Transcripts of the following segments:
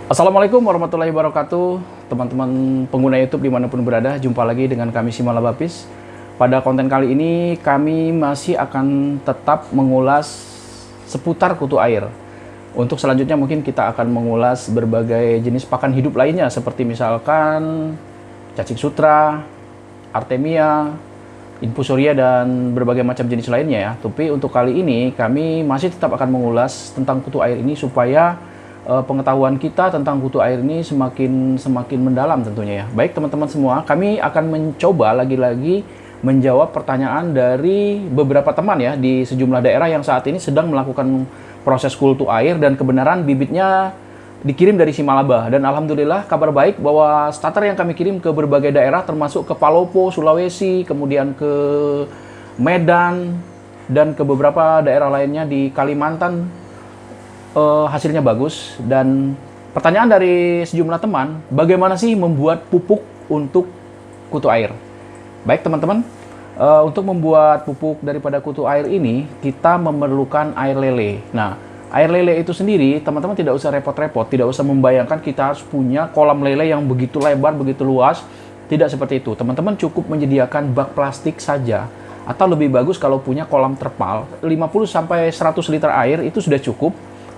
Assalamualaikum warahmatullahi wabarakatuh, teman-teman pengguna YouTube dimanapun berada. Jumpa lagi dengan kami Simala Bapis. Pada konten kali ini kami masih akan tetap mengulas seputar kutu air. Untuk selanjutnya mungkin kita akan mengulas berbagai jenis pakan hidup lainnya, seperti misalkan cacing sutra, artemia, infusoria, dan berbagai macam jenis lainnya ya. Tapi untuk kali ini kami masih tetap akan mengulas tentang kutu air ini supaya pengetahuan kita tentang kutu air ini semakin mendalam tentunya ya. Baik teman-teman semua, kami akan mencoba lagi-lagi menjawab pertanyaan dari beberapa teman ya di sejumlah daerah yang saat ini sedang melakukan proses kultu air, dan kebenaran bibitnya dikirim dari Simalaba. Dan alhamdulillah kabar baik bahwa starter yang kami kirim ke berbagai daerah termasuk ke Palopo, Sulawesi, kemudian ke Medan, dan ke beberapa daerah lainnya di Kalimantan, hasilnya bagus. Dan pertanyaan dari sejumlah teman, bagaimana sih membuat pupuk untuk kutu air? Baik teman-teman, untuk membuat pupuk daripada kutu air ini kita memerlukan air lele. Nah, air lele itu sendiri teman-teman tidak usah repot-repot, tidak usah membayangkan kita harus punya kolam lele yang begitu lebar, begitu luas. Tidak seperti itu. Teman-teman cukup menyediakan bak plastik saja, atau lebih bagus kalau punya kolam terpal 50-100 liter air itu sudah cukup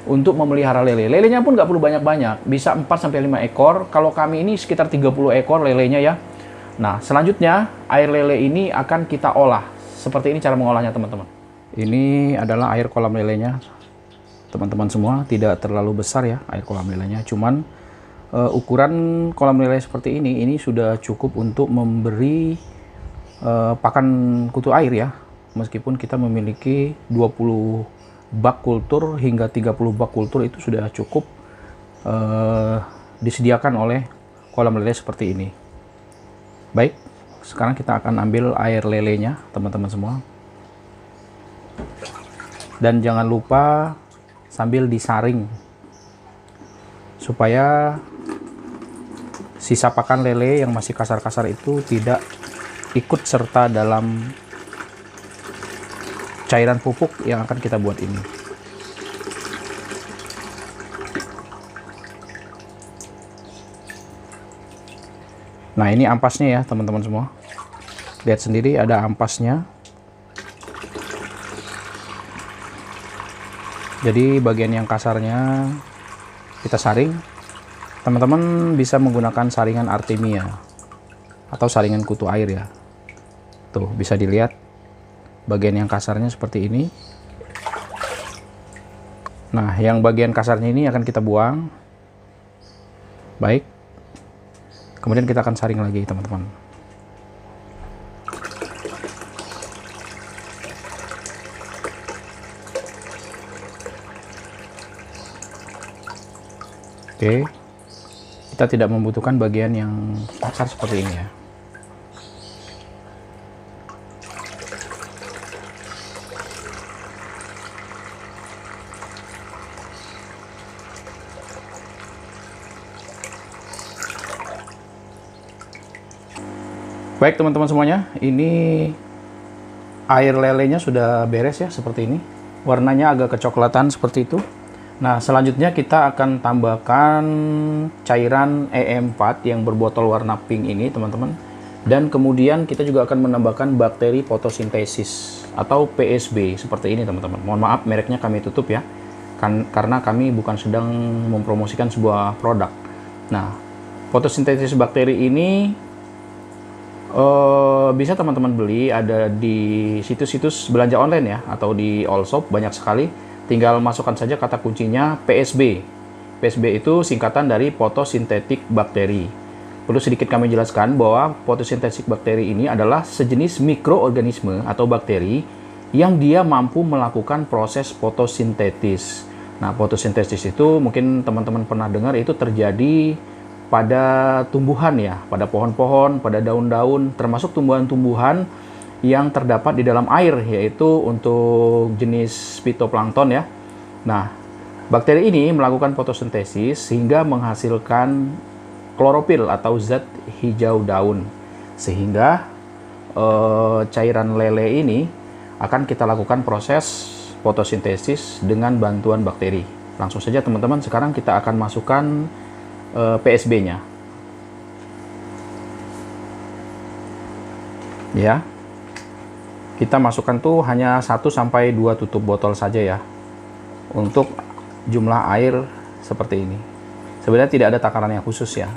untuk memelihara lele. Lelenya pun nggak perlu banyak-banyak, bisa 4-5 ekor. Kalau kami ini sekitar 30 ekor lelenya ya. Nah, selanjutnya air lele ini akan kita olah. Seperti ini cara mengolahnya teman-teman. Ini adalah air kolam lelenya. Teman-teman semua, tidak terlalu besar ya air kolam lelenya. Cuman ukuran kolam lele seperti ini sudah cukup untuk memberi pakan kutu air ya. Meskipun kita memiliki 20 bak kultur hingga 30 bak kultur, itu sudah cukup disediakan oleh kolam lele seperti ini. Baik, sekarang kita akan ambil air lelenya teman-teman semua. Dan jangan lupa sambil disaring supaya sisa pakan lele yang masih kasar-kasar itu tidak ikut serta dalam cairan pupuk yang akan kita buat ini. Nah, ini ampasnya ya teman-teman semua. Lihat sendiri ada ampasnya. Jadi bagian yang kasarnya kita saring. Teman-teman bisa menggunakan saringan artemia atau saringan kutu air ya. Tuh, bisa dilihat bagian yang kasarnya seperti ini. Nah, yang bagian kasarnya ini akan kita buang. Baik. Kemudian kita akan saring lagi, teman-teman. Oke. Kita tidak membutuhkan bagian yang kasar seperti ini ya. Baik teman-teman semuanya, ini air lelenya sudah beres ya seperti ini. Warnanya agak kecoklatan seperti itu. Nah, selanjutnya kita akan tambahkan cairan E4 yang berbotol warna pink ini teman-teman. Dan kemudian kita juga akan menambahkan bakteri fotosintesis atau PSB seperti ini teman-teman. Mohon maaf mereknya kami tutup ya, karena kami bukan sedang mempromosikan sebuah produk. Nah, fotosintesis bakteri ini bisa teman-teman beli, ada di situs-situs belanja online ya, atau di Allshop banyak sekali. Tinggal masukkan saja kata kuncinya PSB. PSB itu singkatan dari fotosintetik bakteri. Perlu sedikit kami jelaskan bahwa fotosintetik bakteri ini adalah sejenis mikroorganisme atau bakteri yang dia mampu melakukan proses fotosintesis. Nah, fotosintesis itu mungkin teman-teman pernah dengar, itu terjadi pada tumbuhan ya, pada pohon-pohon, pada daun-daun, termasuk tumbuhan-tumbuhan yang terdapat di dalam air, yaitu untuk jenis phytoplankton ya. Nah, bakteri ini melakukan fotosintesis sehingga menghasilkan klorofil atau zat hijau daun, sehingga cairan lele ini akan kita lakukan proses fotosintesis dengan bantuan bakteri. Langsung saja teman-teman, sekarang kita akan masukkan PSB-nya. Ya. Kita masukkan tuh hanya 1 sampai 2 tutup botol saja ya. Untuk jumlah air seperti ini. Sebenarnya tidak ada takaran yang khusus ya.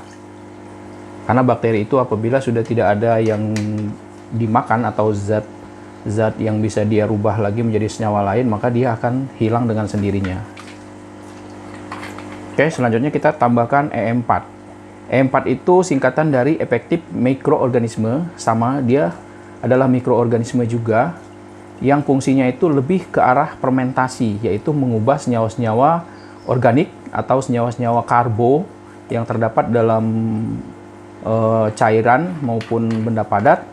Karena bakteri itu apabila sudah tidak ada yang dimakan atau zat yang bisa dia rubah lagi menjadi senyawa lain, maka dia akan hilang dengan sendirinya. Oke, selanjutnya kita tambahkan E4. E4 itu singkatan dari efektif mikroorganisme, sama dia adalah mikroorganisme juga yang fungsinya itu lebih ke arah fermentasi, yaitu mengubah senyawa-senyawa organik atau senyawa-senyawa karbo yang terdapat dalam cairan maupun benda padat,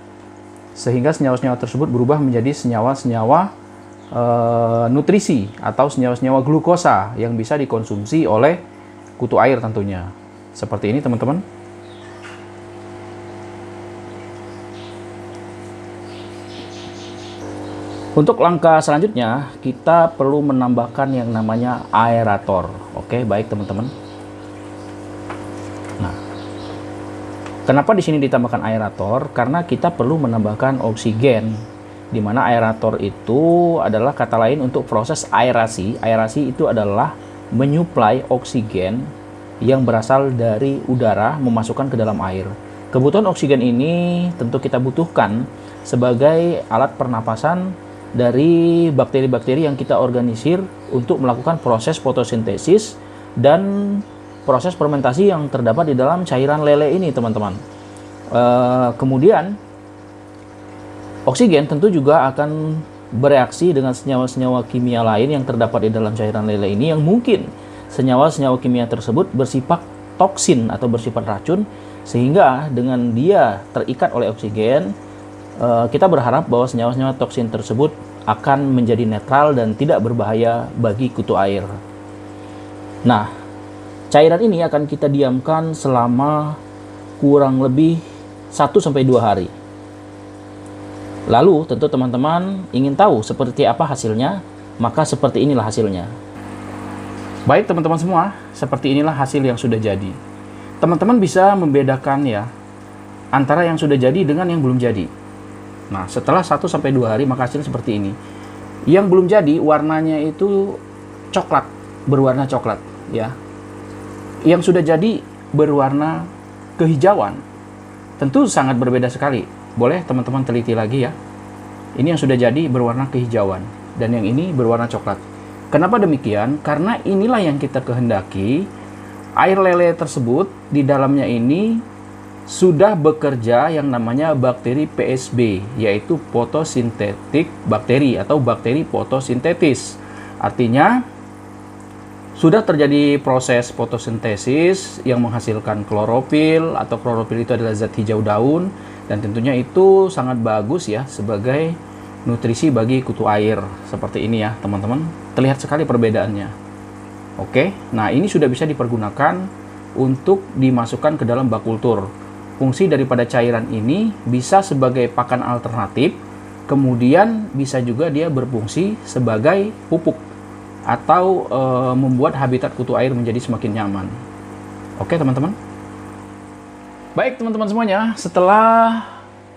sehingga senyawa-senyawa tersebut berubah menjadi senyawa-senyawa nutrisi atau senyawa-senyawa glukosa yang bisa dikonsumsi oleh kutu air tentunya. Seperti ini teman-teman. Untuk langkah selanjutnya, kita perlu menambahkan yang namanya aerator. Oke, baik teman-teman. Nah, kenapa di sini ditambahkan aerator? Karena kita perlu menambahkan oksigen, di mana aerator itu adalah kata lain untuk proses aerasi. Aerasi itu adalah menyuplai oksigen yang berasal dari udara memasukkan ke dalam air. Kebutuhan oksigen ini tentu kita butuhkan sebagai alat pernapasan dari bakteri-bakteri yang kita organisir untuk melakukan proses fotosintesis dan proses fermentasi yang terdapat di dalam cairan lele ini teman-teman. Kemudian oksigen tentu juga akan bereaksi dengan senyawa-senyawa kimia lain yang terdapat di dalam cairan lele ini, yang mungkin senyawa-senyawa kimia tersebut bersifat toksin atau bersifat racun, sehingga dengan dia terikat oleh oksigen, kita berharap bahwa senyawa-senyawa toksin tersebut akan menjadi netral dan tidak berbahaya bagi kutu air. Nah, cairan ini akan kita diamkan selama kurang lebih 1-2 hari. Lalu tentu teman-teman ingin tahu seperti apa hasilnya, maka seperti inilah hasilnya. Baik teman-teman semua, seperti inilah hasil yang sudah jadi. Teman-teman bisa membedakan ya antara yang sudah jadi dengan yang belum jadi. Nah, setelah 1-2 hari maka hasilnya seperti ini. Yang belum jadi warnanya itu coklat, berwarna coklat ya. Yang sudah jadi berwarna kehijauan. Tentu sangat berbeda sekali. Boleh teman-teman teliti lagi ya. Ini yang sudah jadi berwarna kehijauan dan yang ini berwarna coklat. Kenapa demikian? Karena inilah yang kita kehendaki. Air lele tersebut di dalamnya ini sudah bekerja yang namanya bakteri PSB, yaitu fotosintetik bakteri atau bakteri fotosintetis. Artinya sudah terjadi proses fotosintesis yang menghasilkan klorofil, atau klorofil itu adalah zat hijau daun, dan tentunya itu sangat bagus ya sebagai nutrisi bagi kutu air. Seperti ini ya teman-teman, terlihat sekali perbedaannya. Oke, nah ini sudah bisa dipergunakan untuk dimasukkan ke dalam bak kultur. Fungsi daripada cairan ini bisa sebagai pakan alternatif, kemudian bisa juga dia berfungsi sebagai pupuk atau membuat habitat kutu air menjadi semakin nyaman. Oke teman-teman. Baik teman-teman semuanya, setelah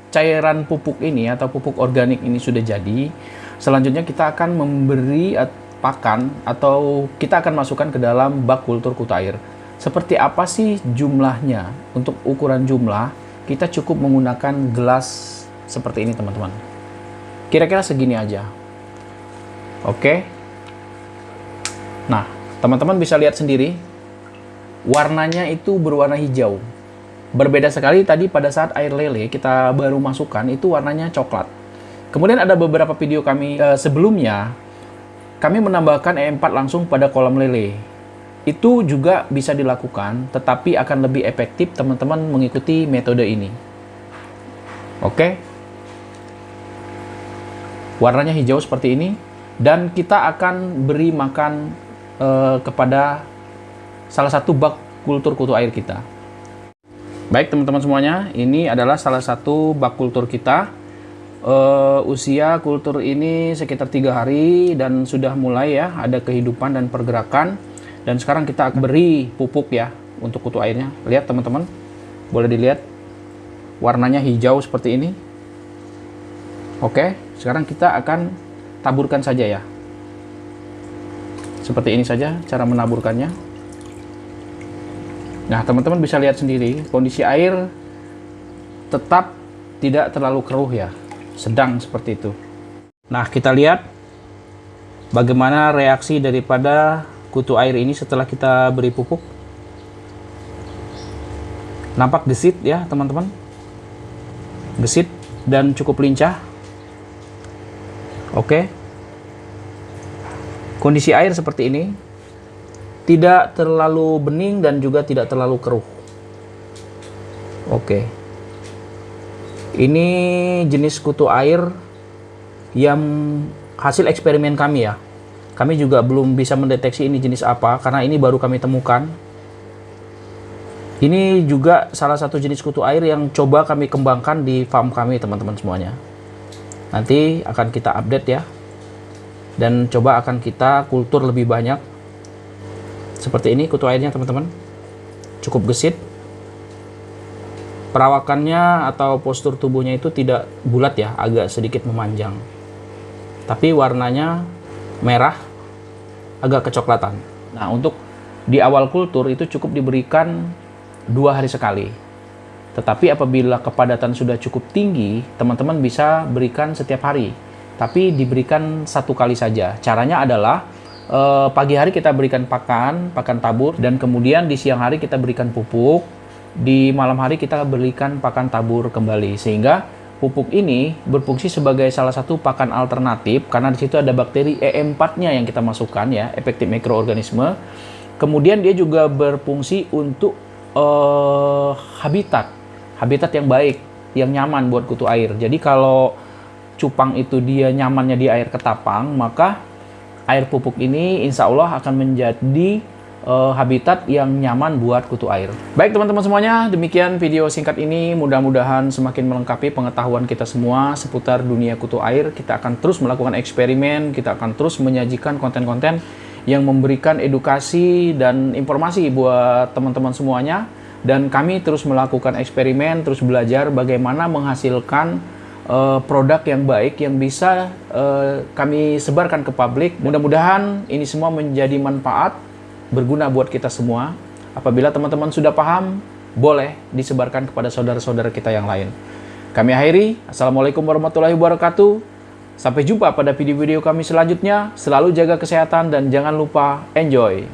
cairan pupuk ini atau pupuk organik ini sudah jadi, selanjutnya kita akan memberi pakan atau kita akan masukkan ke dalam bak kultur kutu air. Seperti apa sih jumlahnya? Untuk ukuran jumlah, kita cukup menggunakan gelas seperti ini teman-teman. Kira-kira segini aja. Oke. Nah, teman-teman bisa lihat sendiri, warnanya itu berwarna hijau. Berbeda sekali tadi pada saat air lele kita baru masukkan, itu warnanya coklat. Kemudian ada beberapa video kami sebelumnya, kami menambahkan E4 langsung pada kolam lele. Itu juga bisa dilakukan, tetapi akan lebih efektif teman-teman mengikuti metode ini. Oke. Warnanya hijau seperti ini, dan kita akan beri makan kepada salah satu bak kultur kutu air kita. Baik teman-teman semuanya, ini adalah salah satu bak kultur kita. Usia kultur ini sekitar 3 hari dan sudah mulai ya ada kehidupan dan pergerakan. Dan sekarang kita akan beri pupuk ya untuk kutu airnya. Lihat teman-teman, boleh dilihat warnanya hijau seperti ini. Oke, sekarang kita akan taburkan saja ya. Seperti ini saja cara menaburkannya. Nah, teman-teman bisa lihat sendiri, kondisi air tetap tidak terlalu keruh ya, sedang seperti itu. Nah, kita lihat bagaimana reaksi daripada kutu air ini setelah kita beri pupuk. Nampak gesit ya teman-teman, gesit dan cukup lincah. Oke, kondisi air seperti ini, tidak terlalu bening dan juga tidak terlalu keruh. Oke, ini jenis kutu air yang hasil eksperimen kami ya. Kami juga belum bisa mendeteksi ini jenis apa, karena ini baru kami temukan. Ini juga salah satu jenis kutu air yang coba kami kembangkan di farm kami teman-teman semuanya. Nanti akan kita update ya, dan coba akan kita kultur lebih banyak. Seperti ini kutu airnya teman-teman, cukup gesit. Perawakannya atau postur tubuhnya itu tidak bulat ya, agak sedikit memanjang. Tapi warnanya merah, agak kecoklatan. Nah, untuk di awal kultur itu cukup diberikan 2 hari sekali. Tetapi apabila kepadatan sudah cukup tinggi, teman-teman bisa berikan setiap hari. Tapi diberikan 1 kali saja. Caranya adalah pagi hari kita berikan pakan tabur, dan kemudian di siang hari kita berikan pupuk. Di malam hari kita berikan pakan tabur kembali, sehingga pupuk ini berfungsi sebagai salah satu pakan alternatif karena di situ ada bakteri E4-nya yang kita masukkan ya, efektif mikroorganisme. Kemudian dia juga berfungsi untuk habitat yang baik, yang nyaman buat kutu air. Jadi kalau cupang itu dia nyamannya di air ketapang, maka air pupuk ini insya Allah akan menjadi habitat yang nyaman buat kutu air. Baik teman-teman semuanya, demikian video singkat ini. Mudah-mudahan semakin melengkapi pengetahuan kita semua seputar dunia kutu air. Kita akan terus melakukan eksperimen, kita akan terus menyajikan konten-konten yang memberikan edukasi dan informasi buat teman-teman semuanya. Dan kami terus melakukan eksperimen, terus belajar bagaimana menghasilkan produk yang baik yang bisa kami sebarkan ke publik. Mudah-mudahan ini semua menjadi manfaat, berguna buat kita semua. Apabila teman-teman sudah paham, boleh disebarkan kepada saudara-saudara kita yang lain. Kami akhiri. Assalamualaikum warahmatullahi wabarakatuh. Sampai jumpa pada video-video kami selanjutnya. Selalu jaga kesehatan dan jangan lupa enjoy.